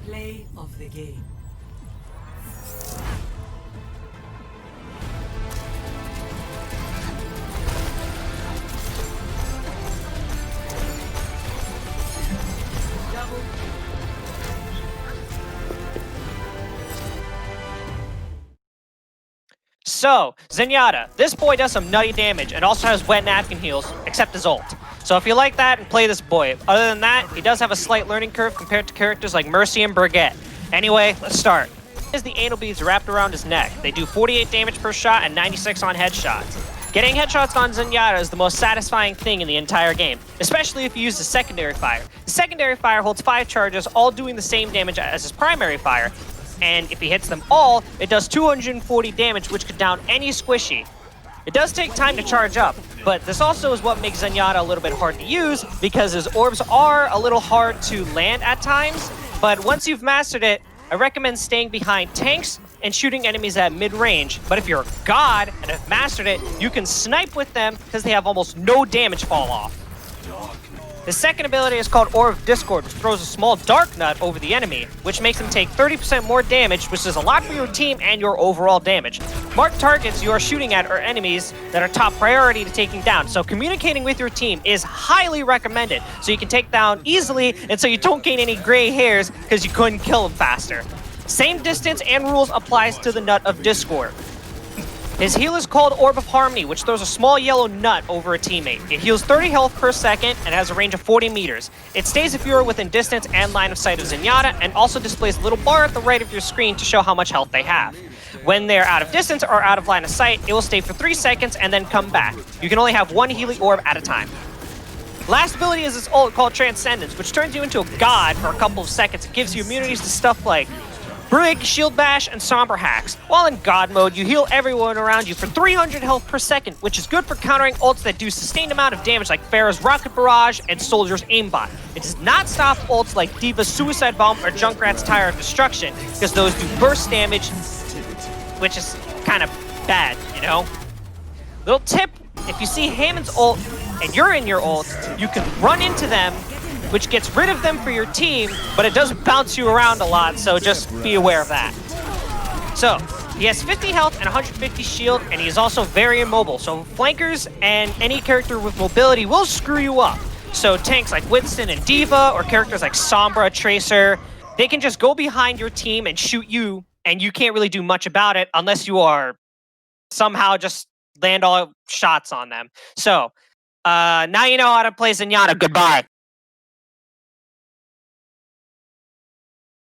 Play of the game. So, Zenyatta. This boy does some nutty damage and also has wet napkin heals, except his ult. So if you like that, play this boy. Other than that, he does have a slight learning curve compared to characters like Mercy and Brigitte. Anyway, let's start. Here's the anal beads wrapped around his neck. They do 48 damage per shot and 96 on headshots. Getting headshots on Zenyatta is the most satisfying thing in the entire game, especially if you use the secondary fire. The secondary fire holds 5 charges, all doing the same damage as his primary fire, and if he hits them all, it does 240 damage, which could down any squishy. It does take time to charge up, but this also is what makes Zenyatta a little bit hard to use, because his orbs are a little hard to land at times, but once you've mastered it, I recommend staying behind tanks and shooting enemies at mid-range. But if you're a god and have mastered it, you can snipe with them because they have almost no damage fall off. The second ability is called Orb of Discord, which throws a small dark nut over the enemy, which makes them take 30% more damage, which is a lot for your team and your overall damage. Marked targets you are shooting at are enemies that are top priority to taking down, so communicating with your team is highly recommended, so you can take down easily and so you don't gain any gray hairs because you couldn't kill them faster. Same distance and rules applies to the Nut of Discord. His heal is called Orb of Harmony, which throws a small yellow nut over a teammate. It heals 30 health per second and has a range of 40 meters. It stays if you are within distance and line of sight of Zenyatta, and also displays a little bar at the right of your screen to show how much health they have. When they're out of distance or out of line of sight, it will stay for 3 seconds and then come back. You can only have one healing orb at a time. Last ability is its ult called Transcendence, which turns you into a god for a couple of seconds. It gives you immunities to stuff like Brig, Shield Bash, and Somber Hacks. While in God mode, you heal everyone around you for 300 health per second, which is good for countering ults that do sustained amount of damage like Pharah's Rocket Barrage and Soldier's Aimbot. It does not stop ults like Diva's Suicide Bomb or Junkrat's Tire of Destruction, because those do burst damage, which is kind of bad, you know? Little tip, if you see Hammond's ult and you're in your ult, you can run into them, which gets rid of them for your team, but it does bounce you around a lot, so just be aware of that. So, he has 50 health and 150 shield, and he is also very immobile, so flankers and any character with mobility will screw you up. So tanks like Winston and Diva, or characters like Sombra, Tracer, they can just go behind your team and shoot you, and you can't really do much about it unless you are somehow just land all shots on them. So, now you know how to play Zenyatta. Goodbye.